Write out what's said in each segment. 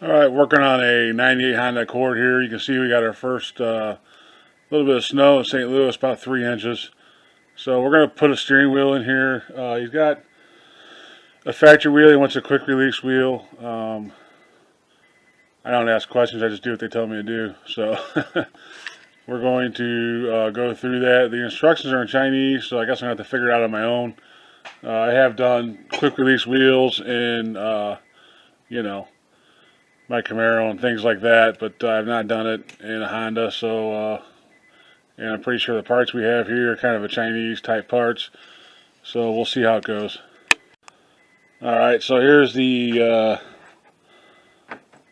Alright, working on a 98 Honda Accord here. You can see we got our first little bit of snow in St. Louis, about 3 inches. So we're going to put a steering wheel in here. He's got a factory wheel. He wants a quick release wheel. I don't ask questions, I just do what they tell me to do. So we're going to go through that. The instructions are in Chinese, so I guess I'm going to have to figure it out on my own. I have done quick release wheels in, my Camaro and things like that, but I've not done it in a Honda, so and I'm pretty sure the parts we have here are kind of a Chinese type parts, so we'll see how it goes. Alright, so here's the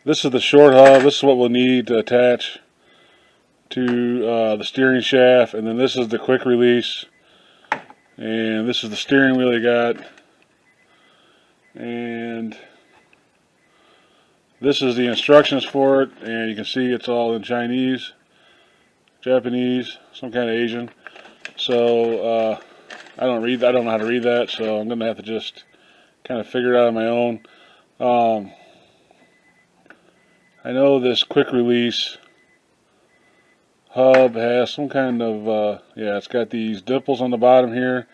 this is the short hub. This is what we'll need to attach to the steering shaft, and then this is the quick release, and this is the steering wheel you got, and this is the instructions for it, and you can see it's all in Chinese, Japanese, some kind of Asian. So I don't know how to read that, so I'm gonna have to just kind of figure it out on my own. I know this quick release hub has some kind of it's got these dimples on the bottom here,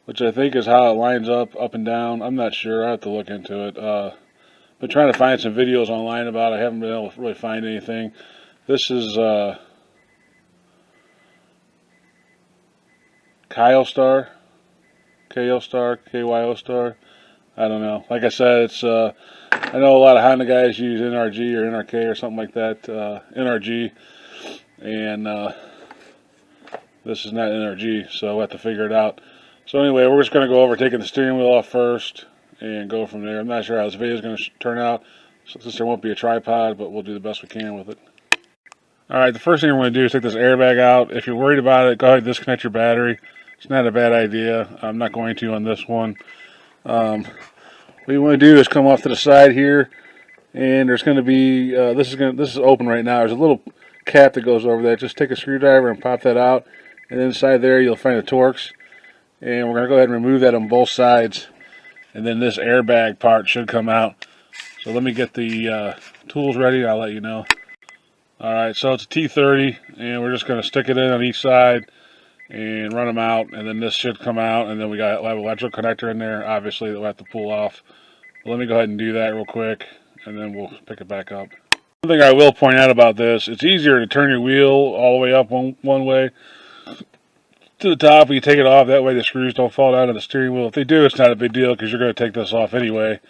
which I think is how it lines up and down. I'm not sure. I have to look into it. Been trying to find some videos online about it. I haven't been able to really find anything. This is Kyostar, Kyostar. I don't know. Like I said, it's I know a lot of Honda guys use NRG or NRK or something like that. NRG, and this is not NRG, so we'll have to figure it out. So anyway, we're just going to go over taking the steering wheel off first and go from there. I'm not sure how this video is going to turn out, since there won't be a tripod, but we'll do the best we can with it. Alright, the first thing we're going to do is take this airbag out. If you're worried about it, go ahead and disconnect your battery. It's not a bad idea. I'm not going to on this one. What you want to do is come off to the side here, and there's going to be this is open right now. There's a little cap that goes over that. Just take a screwdriver and pop that out, and inside there you'll find the Torx, and we're going to go ahead and remove that on both sides, and then this airbag part should come out. So let me get the tools ready. I'll let you know. Alright, so it's a T30, and we're just going to stick it in on each side and run them out, and then this should come out, and then we'll have an electrical connector in there, obviously, that we'll have to pull off. But let me go ahead and do that real quick, and then we'll pick it back up. One thing I will point out about this, it's easier to turn your wheel all the way up one way to the top when you take it off. That way the screws don't fall down to the steering wheel. If they do, it's not a big deal because you're going to take this off anyway.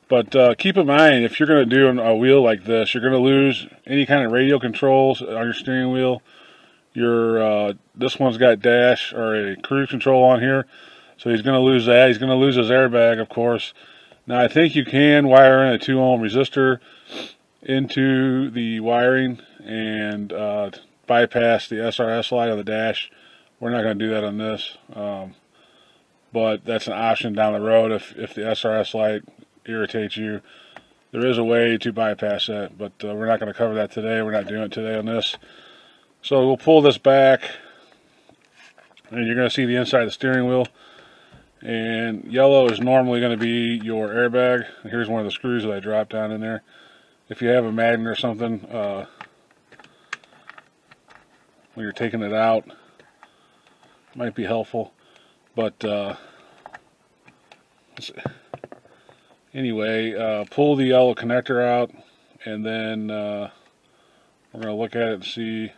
But keep in mind, if you're going to do a wheel like this, you're going to lose any kind of radio controls on your steering wheel. This one's got dash or a cruise control on here, so he's going to lose that. He's going to lose his airbag, of course. Now I think you can wire in a 2 ohm resistor into the wiring and bypass the SRS light on the dash. We're not going to do that on this, but that's an option down the road if the SRS light irritates you. There is a way to bypass that, but we're not going to cover that today. We're not doing it today on this. So we'll pull this back, and you're going to see the inside of the steering wheel. And yellow is normally going to be your airbag. Here's one of the screws that I dropped down in there. If you have a magnet or something, when you're taking it out, it might be helpful. But anyway, pull the yellow connector out, and then we're going to look at it and see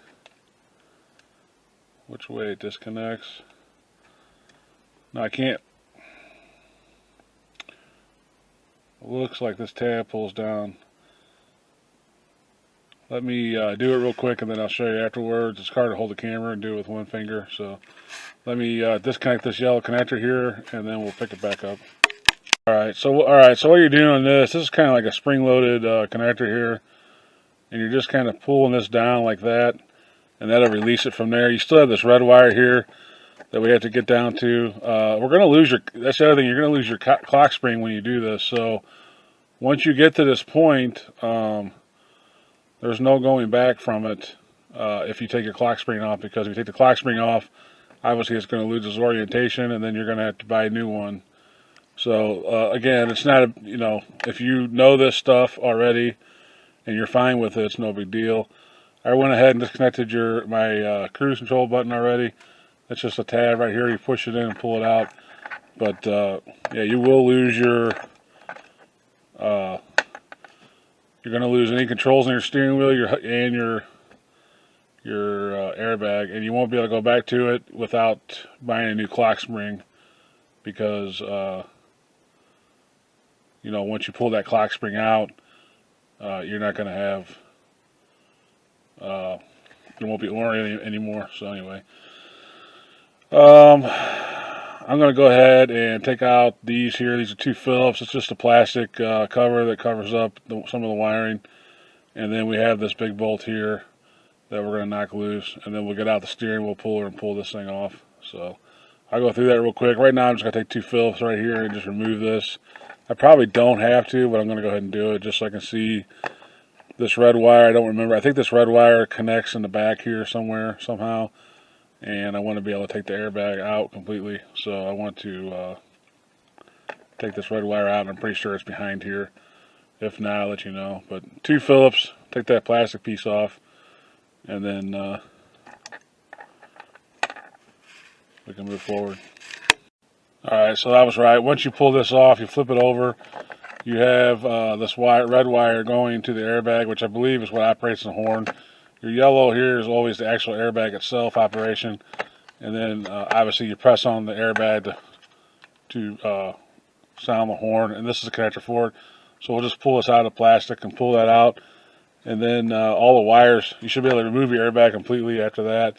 which way it disconnects. Now I can't. It looks like this tab pulls down. Let me do it real quick, and then I'll show you afterwards. It's hard to hold the camera and do it with one finger, so let me disconnect this yellow connector here, and then we'll pick it back up. Alright, so what you're doing on this is kind of like a spring-loaded connector here, and you're just kind of pulling this down like that, and that'll release it from there. You still have this red wire here that we have to get down to. We're going to lose that's the other thing, you're going to lose your clock spring when you do this. So once you get to this point, there's no going back from it if you take your clock spring off, because if you take the clock spring off, obviously it's going to lose its orientation, and then you're going to have to buy a new one. So again, it's not if you know this stuff already, and you're fine with it, it's no big deal. I went ahead and disconnected my cruise control button already. It's just a tab right here. You push it in and pull it out. But yeah, you will lose your you're going to lose any controls on your steering wheel and your airbag, and you won't be able to go back to it without buying a new clock spring, because you know, once you pull that clock spring out, you're not going to have there won't be orient anymore. So anyway, I'm going to go ahead and take out these here. These are 2 Phillips. It's just a plastic cover that covers up some of the wiring, and then we have this big bolt here that we're going to knock loose, and then we'll get out the steering wheel puller and pull this thing off. So I'll go through that real quick. Right now I'm just going to take 2 Phillips right here and just remove this. I probably don't have to, but I'm going to go ahead and do it just so I can see this red wire. I don't remember. I think this red wire connects in the back here somewhere, somehow, and I want to be able to take the airbag out completely. So I want to take this red wire out, and I'm pretty sure it's behind here. If not, I'll let you know. But 2 Phillips, take that plastic piece off, and then we can move forward. Alright, so that was right. Once you pull this off, you flip it over, you have this red wire going to the airbag, which I believe is what operates the horn. Your yellow here is always the actual airbag itself operation, and then obviously you press on the airbag to sound the horn, and this is a connector for it. So we'll just pull this out of plastic and pull that out, and then all the wires, you should be able to remove your airbag completely after that,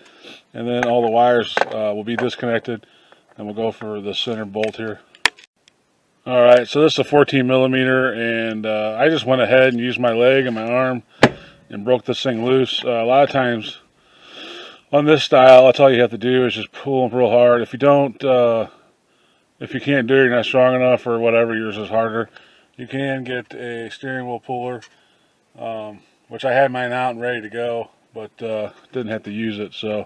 and then all the wires will be disconnected, and we'll go for the center bolt here. Alright, so this is a 14 millimeter, and I just went ahead and used my leg and my arm and broke this thing loose. A lot of times on this style, that's all you have to do is just pull them real hard. If you don't, if you can't do it, you're not strong enough or whatever, yours is harder, you can get a steering wheel puller, which I had mine out and ready to go, but didn't have to use it. So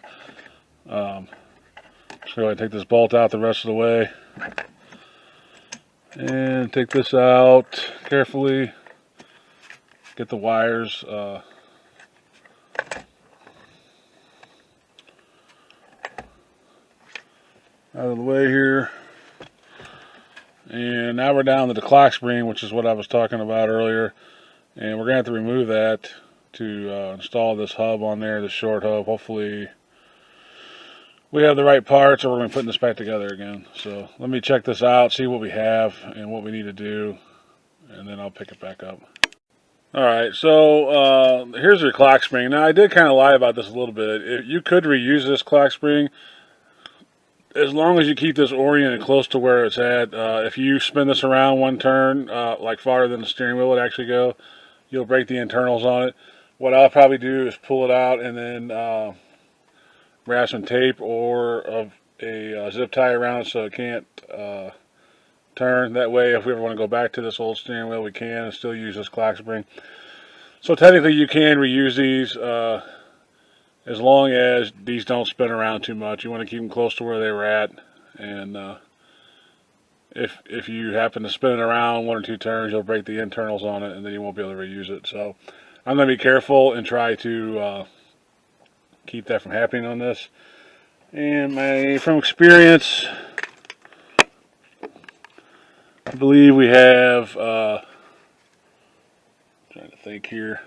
just go ahead and take this bolt out the rest of the way, and take this out carefully. Get the wires out of the way here. And now we're down to the clock spring, which is what I was talking about earlier. And we're going to have to remove that to install this hub on there, this short hub. Hopefully we have the right parts, or we're going to be putting this back together again. So let me check this out, see what we have and what we need to do, and then I'll pick it back up. Alright, so here's your clock spring. Now I did kind of lie about this a little bit. You could reuse this clock spring as long as you keep this oriented close to where it's at. If you spin this around one turn, like farther than the steering wheel would actually go, you'll break the internals on it. What I'll probably do is pull it out and then wrap some tape or a zip tie around it so it can't turn. That way, if we ever want to go back to this old steering wheel, we can and still use this clock spring. So technically you can reuse these as long as these don't spin around too much. You want to keep them close to where they were at, and if you happen to spin it around 1 or 2 turns, you'll break the internals on it, and then you won't be able to reuse it. So I'm going to be careful and try to keep that from happening on this. And from experience, I believe we have, trying to think here,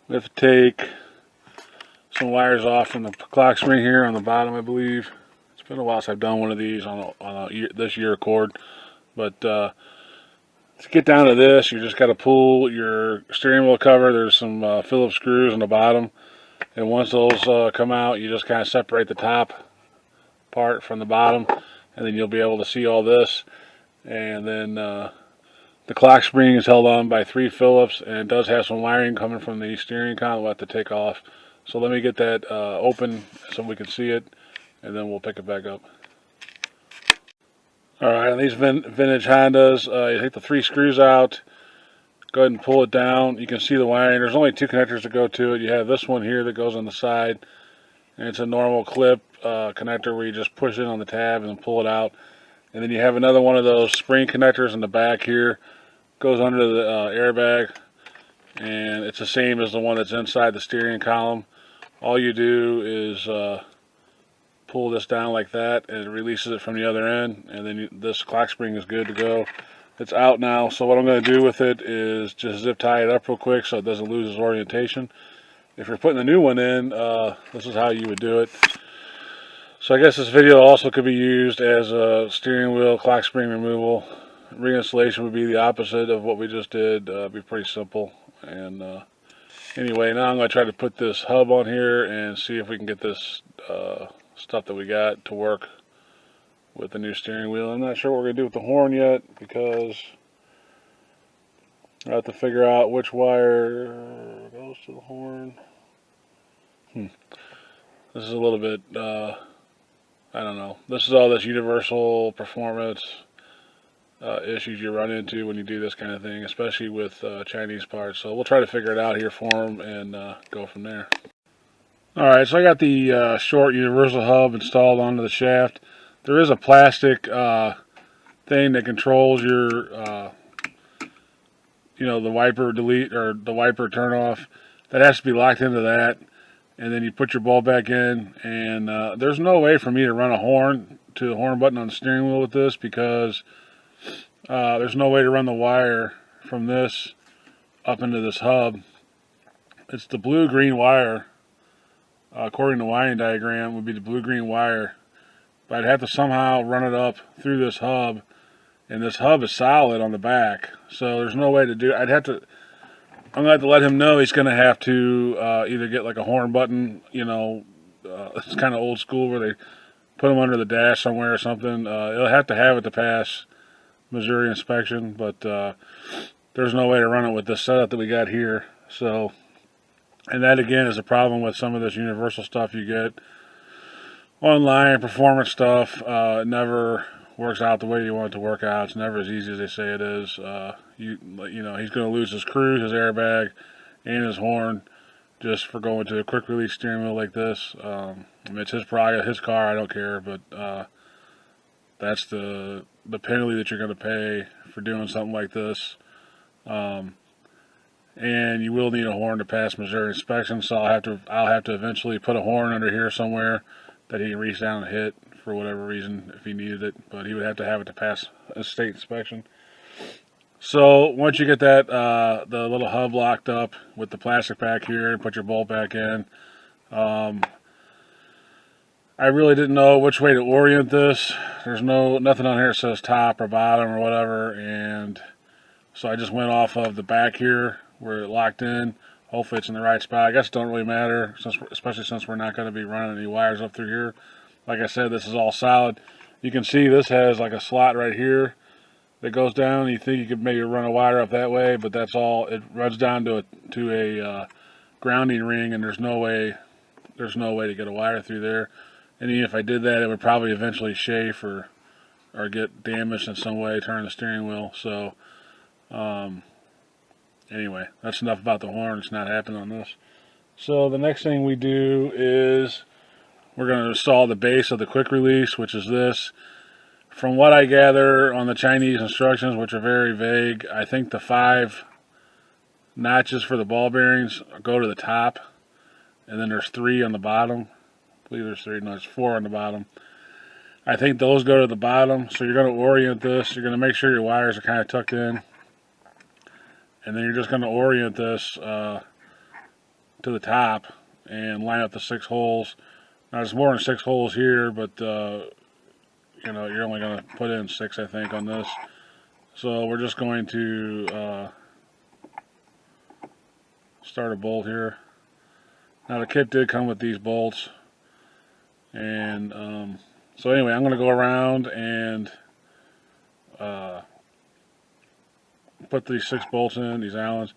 we have to take some wires off from the clock spring here on the bottom, I believe. It's been a while since I've done one of these on this year Accord, but to get down to this, you just got to pull your steering wheel cover. There's some Phillips screws on the bottom, and once those come out, you just kind of separate the top part from the bottom, and then you'll be able to see all this. And then the clock spring is held on by 3 Phillips, and it does have some wiring coming from the steering column we'll have to take off. So let me get that open so we can see it, and then we'll pick it back up. Alright, on these vintage Hondas, you take the 3 screws out, go ahead and pull it down. You can see the wiring. There's only 2 connectors that go to it. You have this one here that goes on the side, and it's a normal clip connector where you just push it on the tab and pull it out. And then you have another one of those spring connectors in the back here, goes under the airbag, and it's the same as the one that's inside the steering column. All you do is pull this down like that, and it releases it from the other end, and then this clock spring is good to go. It's out now, so what I'm going to do with it is just zip tie it up real quick so it doesn't lose its orientation. If you're putting a new one in, this is how you would do it. So I guess this video also could be used as a steering wheel clock spring removal. Reinstallation would be the opposite of what we just did. It'd be pretty simple. And anyway, now I'm going to try to put this hub on here and see if we can get this stuff that we got to work with the new steering wheel. I'm not sure what we're going to do with the horn yet, because I have to figure out which wire goes to the horn. This is a little bit, I don't know. This is all this universal performance issues you run into when you do this kind of thing, especially with Chinese parts. So we'll try to figure it out here for them and go from there. Alright, so I got the short universal hub installed onto the shaft. There is a plastic thing that controls your, the wiper delete or the wiper turn off. That has to be locked into that. And then you put your bolt back in, and there's no way for me to run a horn to the horn button on the steering wheel with this, because there's no way to run the wire from this up into this hub. It's the blue-green wire, according to the wiring diagram, would be the blue-green wire. But I'd have to somehow run it up through this hub, and this hub is solid on the back, so there's no way to do it. I'm going to have to let him know he's going to have to either get like a horn button, it's kind of old school where they put them under the dash somewhere or something. He'll have to have it to pass Missouri inspection, but there's no way to run it with this setup that we got here. So, and that again is a problem with some of this universal stuff you get online, performance stuff. It never works out the way you want it to work out. It's never as easy as they say it is. He's going to lose his cruise, his airbag, and his horn just for going to a quick release steering wheel like this. It's his prerogative, his car, I don't care, but that's the penalty that you're going to pay for doing something like this. And you will need a horn to pass Missouri inspection, so I'll have to eventually put a horn under here somewhere that he can reach down and hit for whatever reason if he needed it, but he would have to have it to pass a state inspection. So once you get that the little hub locked up with the plastic back here and put your bolt back in, I really didn't know which way to orient this. There's nothing on here that says top or bottom or whatever, and so I just went off of the back here where it locked in. Hopefully it's in the right spot. I guess it don't really matter, especially since we're not going to be running any wires up through here. Like I said, this is all solid. You can see this has like a slot right here that goes down. You think you could maybe run a wire up that way, but that's all. It runs down to a grounding ring, and there's no way to get a wire through there. And even if I did that, it would probably eventually chafe or get damaged in some way, turn the steering wheel. So anyway, that's enough about the horn. It's not happening on this. So the next thing we do is we're going to install the base of the quick release, which is this. From what I gather on the Chinese instructions, which are very vague, I think the 5 notches for the ball bearings go to the top, and then there's 3 on the bottom. I believe there's 3, no, there's 4 on the bottom. I think those go to the bottom, so you're going to orient this. You're going to make sure your wires are kind of tucked in, and then you're just going to orient this to the top and line up the 6 holes. Now there's more than 6 holes here, but you're only going to put in 6, I think, on this. So we're just going to start a bolt here. Now the kit did come with these bolts, and so anyway, I'm going to go around and put these 6 bolts in, these Allens.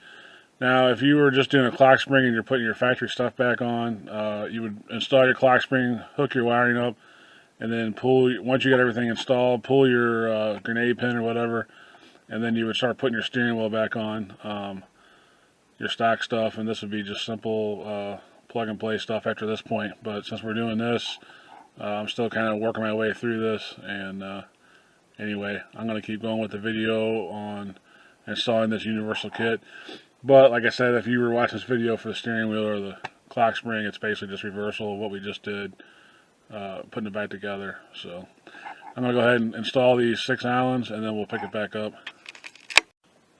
Now, if you were just doing a clock spring and you're putting your factory stuff back on, you would install your clock spring, hook your wiring up, and then once you get everything installed, pull your grenade pin or whatever, and then you would start putting your steering wheel back on, your stock stuff, and this would be just simple plug and play stuff after this point. But since we're doing this, I'm still kind of working my way through this, and anyway, I'm going to keep going with the video on installing this universal kit. But like I said, if you were watching this video for the steering wheel or the clock spring, it's basically just reversal of what we just did, putting it back together. So I'm going to go ahead and install these 6 Allens, and then we'll pick it back up.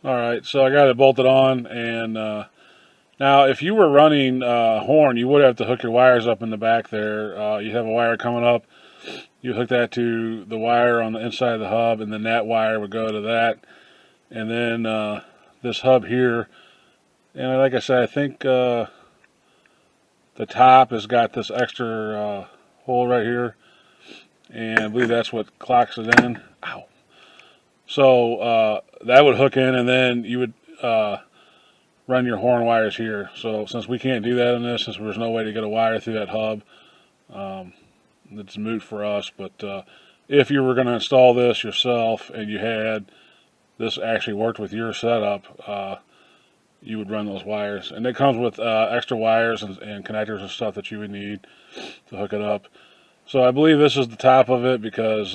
Alright, so I got it bolted on, and now if you were running horn, you would have to hook your wires up in the back there. You'd have a wire coming up, you hook that to the wire on the inside of the hub, and then that wire would go to that, and then this hub here, and like I said, I think the top has got this extra hole right here, and I believe that's what clocks it in. Ow. So that would hook in, and then you would run your horn wires here. So since we can't do that in this, since there's no way to get a wire through that hub, it's moot for us. But if you were going to install this yourself and you had this actually worked with your setup, you would run those wires. And it comes with extra wires and connectors and stuff that you would need to hook it up. So I believe this is the top of it, because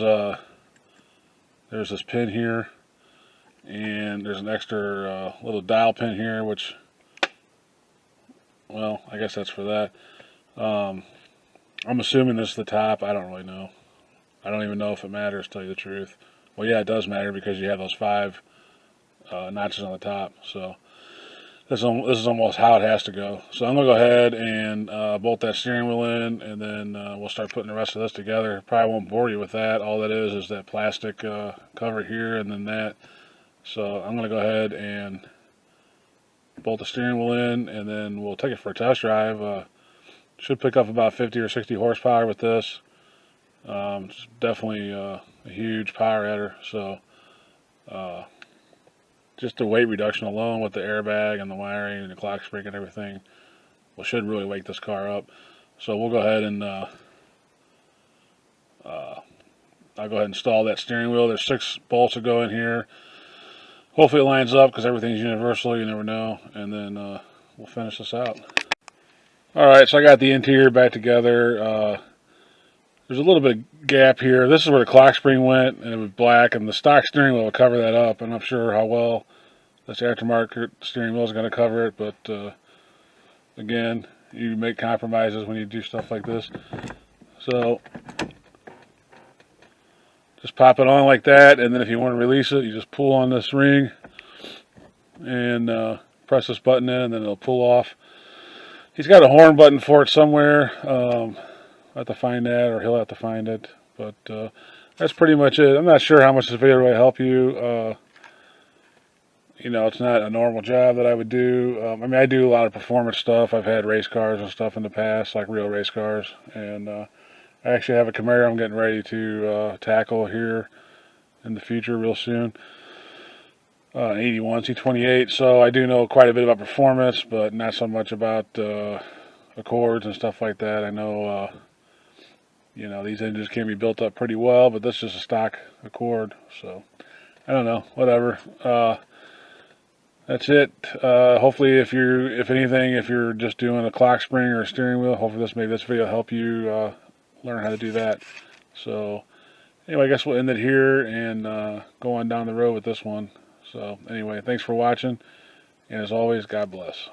there's this pin here, and there's an extra little dial pin here, which, well, I guess that's for that. I'm assuming this is the top. I don't really know. I don't even know if it matters, to tell you the truth. Well, yeah, it does matter, because you have those 5 notches on the top. So this is almost how it has to go. So I'm going to go ahead and bolt that steering wheel in, and then we'll start putting the rest of this together. Probably won't bore you with that. All that is that plastic cover here, and then that. So I'm going to go ahead and bolt the steering wheel in, and then we'll take it for a test drive. Should pick up about 50 or 60 horsepower with this. It's definitely a huge power header. So just the weight reduction alone with the airbag and the wiring and the clock spring and everything, well, should really wake this car up. So we'll go ahead and I'll go ahead and install that steering wheel. There's 6 bolts that go in here. Hopefully it lines up, because everything's universal, you never know. And then we'll finish this out. Alright, so I got the interior back together. There's a little bit of gap here. This is where the clock spring went, and it was black, and the stock steering wheel will cover that up. I'm not sure how well this aftermarket steering wheel is going to cover it, but again, you make compromises when you do stuff like this. So just pop it on like that, and then if you want to release it, you just pull on this ring and press this button in, and then it'll pull off. He's got a horn button for it somewhere. I'll have to find that, or he'll have to find it. But that's pretty much it. I'm not sure how much this video will help you. You know, it's not a normal job that I would do. I mean, I do a lot of performance stuff. I've had race cars and stuff in the past, like real race cars. And I actually have a Camaro I'm getting ready to tackle here in the future real soon. An 81 C28. So I do know quite a bit about performance, but not so much about Accords and stuff like that. I know, you know, these engines can be built up pretty well, but this is a stock Accord. So I don't know, whatever. That's it. Hopefully, if you're just doing a clock spring or a steering wheel, hopefully maybe this video will help you learn how to do that. So anyway, I guess we'll end it here and go on down the road with this one. So anyway, thanks for watching, and as always, God bless.